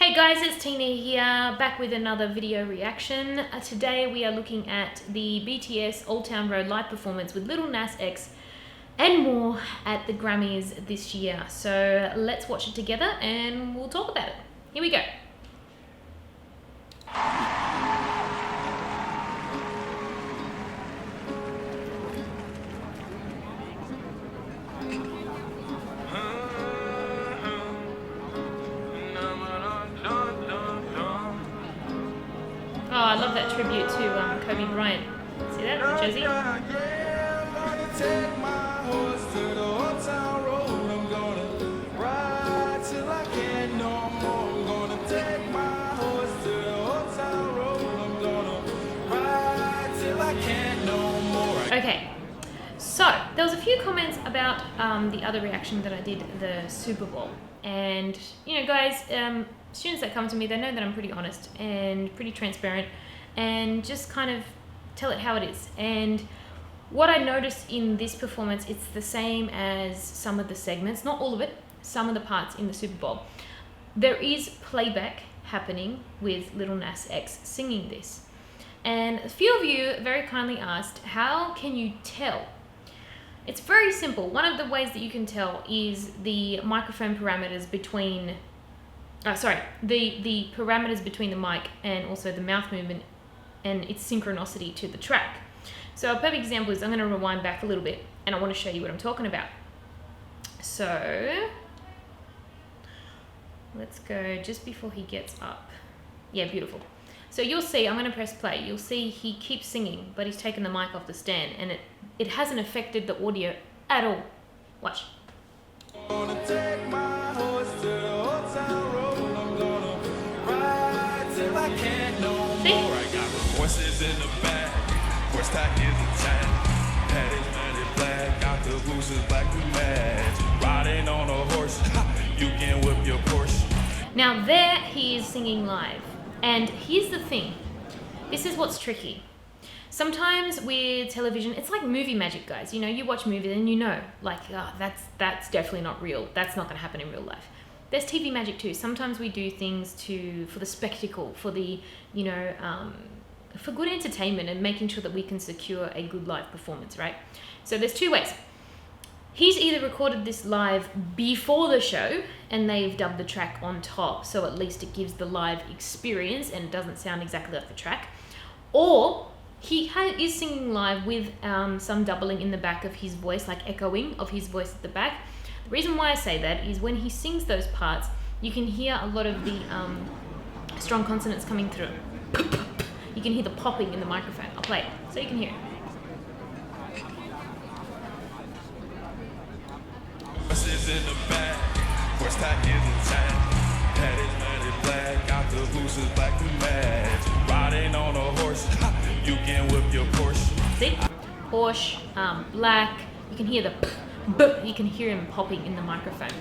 Hey guys, it's Tina here, back with another video reaction. Today we are looking at the BTS Old Town Road live performance with Lil Nas X and more at the Grammys this year. So let's watch it together and we'll talk about it. Here we go. Oh, I love that tribute to Kobe Bryant. See that? The jersey? Okay, so there was a few comments about the other reaction that I did, the Super Bowl. And, you know, guys, students that come to me, they know that I'm pretty honest and pretty transparent and just kind of tell it how it is. And what I noticed in this performance, it's the same as some of the segments, not all of it, some of the parts in the Super Bowl. There is playback happening with Lil Nas X singing this. And a few of you very kindly asked, how can you tell? It's very simple. One of the ways that you can tell is the microphone parameters between, the parameters between the mic and also the mouth movement and its synchronicity to the track. So a perfect example is, I'm going to rewind back a little bit and I want to show you what I'm talking about. So let's go just before he gets up. Yeah, beautiful. So you'll see, I'm going to press play. You'll see he keeps singing, but he's taken the mic off the stand and it hasn't affected the audio at all. Watch. Horses in the back, horse tack is a tag. Paddock's matted black, got the boosters black to match. Riding on a horse, you can whip your Porsche. Now there he is singing live. And here's the thing. This is what's tricky. Sometimes with television, it's like movie magic, guys. You know, you watch movies and you know, like, oh, that's definitely not real. That's not going to happen in real life. There's TV magic too. Sometimes we do things for the spectacle, for the, you know, for good entertainment and making sure that we can secure a good live performance, right? So there's two ways. He's either recorded this live before the show and they've dubbed the track on top, so at least it gives the live experience and it doesn't sound exactly like the track, or he is singing live with some doubling in the back of his voice, like echoing of his voice at the back. The reason why I say that is when he sings those parts, you can hear a lot of the strong consonants coming through. You can hear the popping in the microphone. I'll play it so you can hear it. Horses in the back, horse tack is a tag. Paddock's matted black, got the boosters black to match. Riding on a horse, you can whip your Porsche. See? Porsche, black. You can hear you can hear him popping in the microphone.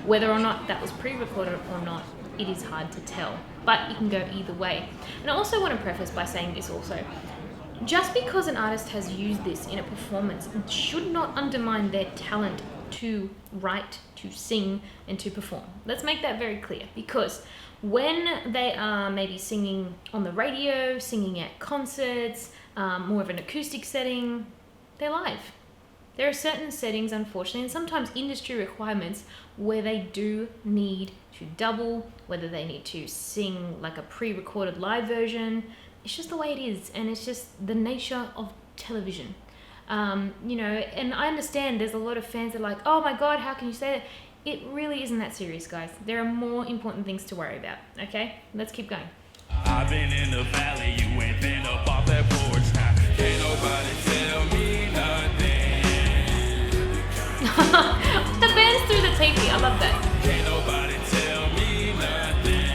Whether or not that was pre-recorded or not, it is hard to tell, but it can go either way. And I also want to preface by saying this also. Just because an artist has used this in a performance, it should not undermine their talent to write, to sing, and to perform. Let's make that very clear, because when they are maybe singing on the radio, singing at concerts, more of an acoustic setting, they're live. There are certain settings, unfortunately, and sometimes industry requirements where they do need to double, whether they need to sing like a pre-recorded live version. It's just the way it is, and it's just the nature of television. You know, and I understand there's a lot of fans that are like, oh my God, how can you say that? It really isn't that serious, guys. There are more important things to worry about, okay? Let's keep going. I've been in the valley, you ain't been up off that porch. Now, can't nobody tell me nothing. The band's through the TV, I love that. Can't nobody tell me nothing.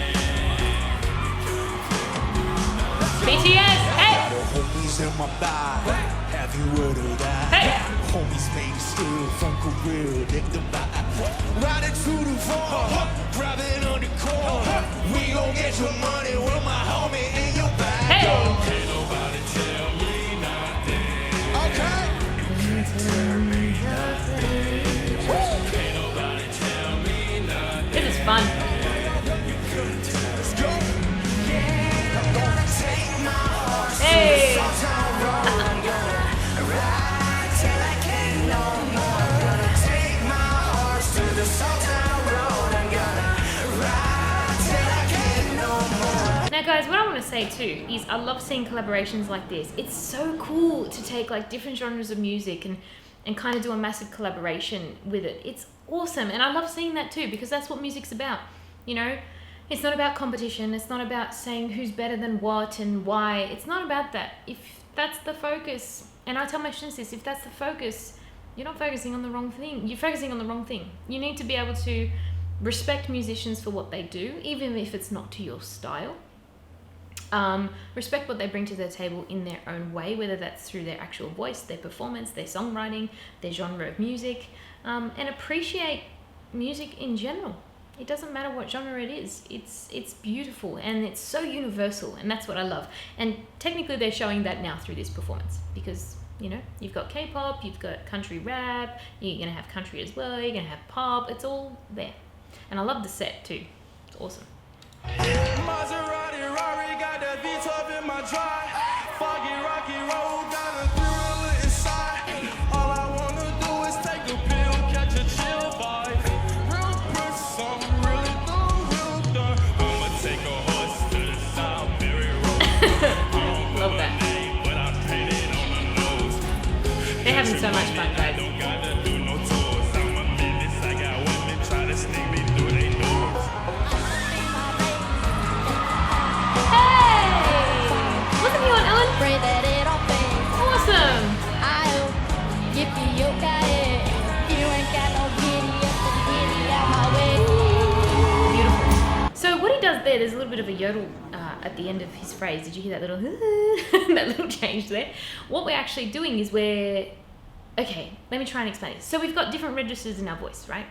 BTS, hey! Homies in my body, have you heard of that? Hey! Homies made still from career, dick the vibe. Riding through the fall, grabbing on the core. We gon' get your money with my homie in your back. Hey! Can't nobody tell me nothing. Okay. This is fun. guys, what I want to say too is I love seeing collaborations like this. It's so cool to take like different genres of music and kind of do a massive collaboration with it. It's awesome. And I love seeing that too, because that's what music's about. You know, it's not about competition. It's not about saying who's better than what and why. It's not about that. If that's the focus, and I tell my students this, if that's the focus, you're not focusing on the wrong thing. You're focusing on the wrong thing. You need to be able to respect musicians for what they do, even if it's not to your style. Respect what they bring to the table in their own way, whether that's through their actual voice, their performance, their songwriting, their genre of music, and appreciate music in general. It doesn't matter what genre it is. It's beautiful and it's so universal, and that's what I love. And technically they're showing that now through this performance, because you know, you've got K-pop, you've got country rap, you're gonna have country as well, you're gonna have pop, it's all there. And I love the set too. It's awesome. Maserati, Rari, got that V12 in my drive. Foggy, rocky road, got a thriller inside. All I wanna do is take a pill, catch a chill vibe. Real person, really do, real done. I'ma take a horse to the Southbury Road. Love that. But I paint it on the nose. They're having so much fun, guys. Don't gotta do no tours. I'm a menace. I got women try to sneak me through they doors. Wasn't he on Ellen? Pray that it all fades. Awesome. I'll give you your guy. You ain't got no giddy up and giddy out my way. Beautiful. So what he does there's a little bit of a yodel at the end of his phrase. Did you hear that little that little change there? What we're actually doing is okay, let me try and explain this. So we've got different registers in our voice, right?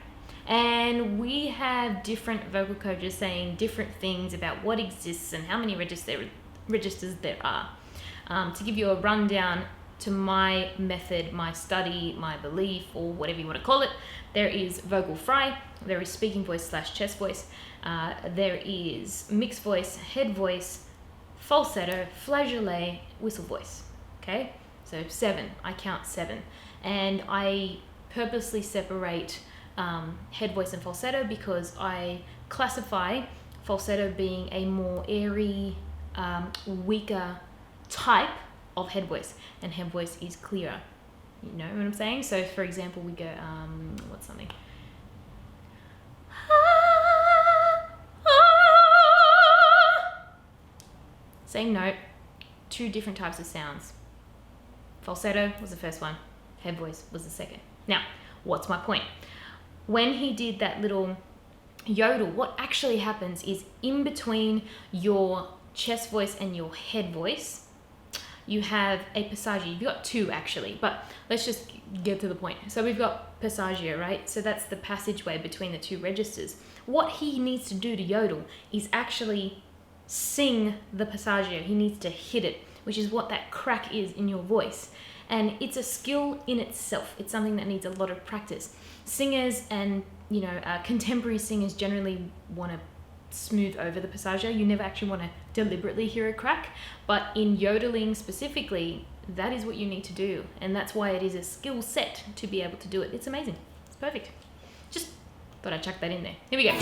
And we have different vocal coaches saying different things about what exists and how many registers there are. To give you a rundown to my method, my study, my belief, or whatever you want to call it, there is vocal fry, there is speaking voice / chest voice, there is mixed voice, head voice, falsetto, flageolet, whistle voice. Okay, so 7. I count 7, and I purposely separate head voice and falsetto because I classify falsetto being a more airy, weaker type of head voice, and head voice is clearer. You know what I'm saying? So for example, we go what's something? Same note, 2 different types of sounds. Falsetto was the first one, head voice was the second. Now, what's my point? When he did that little yodel, what actually happens is in between your chest voice and your head voice, you have a passaggio. You've got 2 actually, but let's just get to the point. So we've got passaggio, right? So that's the passageway between the 2 registers. What he needs to do to yodel is actually sing the passaggio. He needs to hit it, which is what that crack is in your voice. And it's a skill in itself. It's something that needs a lot of practice. Singers and, you know, contemporary singers generally want to smooth over the passaggio. You never actually want to deliberately hear a crack, but in yodeling specifically, that is what you need to do, and that's why it is a skill set to be able to do it. It's amazing. It's perfect. Just thought I'd chuck that in there. Here we go. If I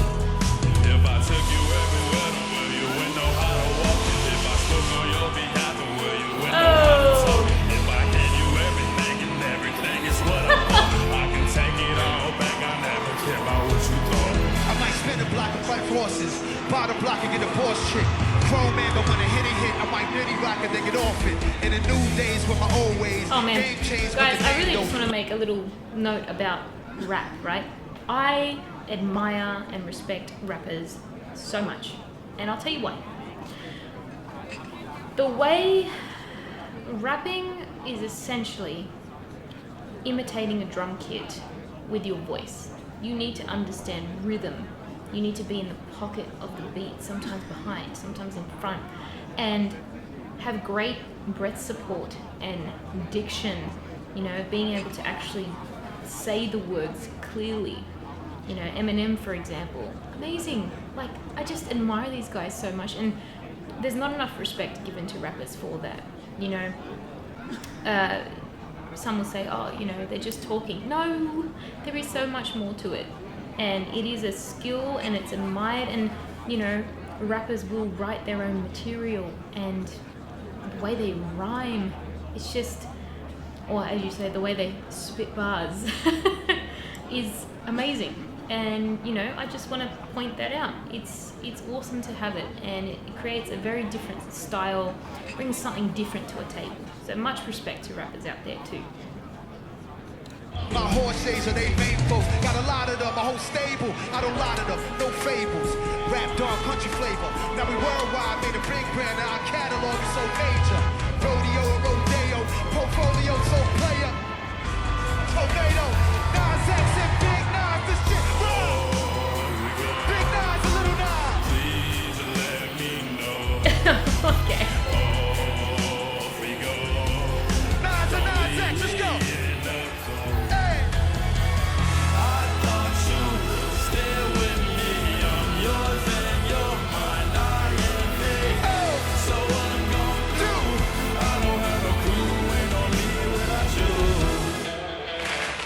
took you everywhere, will you know how to walk? If I spoke on your behalf, will you know how to talk? If I gave you everything and everything is what I want, I can take it all back. I never care about what you thought. I might spin a block and fight horses. Bottom block and get a boss chick. Chrome man, but when a hit, I might nitty rock and then get off it. In the new days with my old ways. Oh man, Game change, guys, I really just want to make a little note about rap, right? I admire and respect rappers so much, and I'll tell you why. The way rapping is essentially imitating a drum kit with your voice. You need to understand rhythm. You need to be in the pocket of the beat, sometimes behind, sometimes in front, and have great breath support and diction, you know, being able to actually say the words clearly. You know, Eminem, for example, amazing. Like, I just admire these guys so much, and there's not enough respect given to rappers for that. You know, some will say, oh, you know, they're just talking. No, there is so much more to it. And it is a skill, and it's admired, and, you know, rappers will write their own material, and the way they rhyme, it's just, or as you say, the way they spit bars is amazing. And you know, I just want to point that out. It's awesome to have it, and it creates a very different style, brings something different to a table. So much respect to rappers out there too. My horses are they faithful. Got a lot of them, a whole stable. I don't lie to them, no fables. Rap dog, country flavor. Now we worldwide, made a big brand. Now our catalog is so major. Rodeo and rodeo, portfolio so player. Tornado, Nas X and Big Nas, this shit raw. Big Nas, a little Nas. Please let me know. Okay. Off we go. Nas and Nas X, let's go. Hey. I thought you would stay with me. I'm yours and you're mine. I am big. Oh. So what I'm gonna do? I don't have a clue. Ain't on me without you.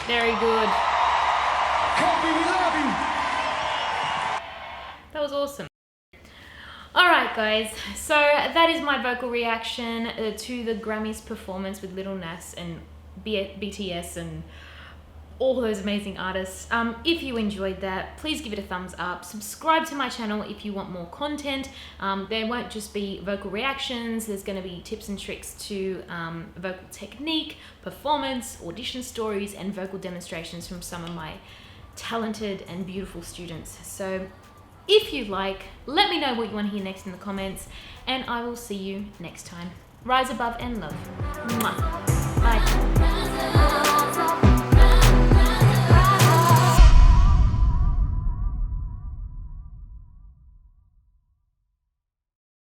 Very good. Kobe, we love you. That was awesome. Alright guys, so that is my vocal reaction to the Grammys performance with Lil Nas and BTS and all those amazing artists. If you enjoyed that, please give it a thumbs up. Subscribe to my channel if you want more content. There won't just be vocal reactions, there's going to be tips and tricks to vocal technique, performance, audition stories, and vocal demonstrations from some of my talented and beautiful students. So if you like, let me know what you want to hear next in the comments, and I will see you next time. Rise above and love. Mwah.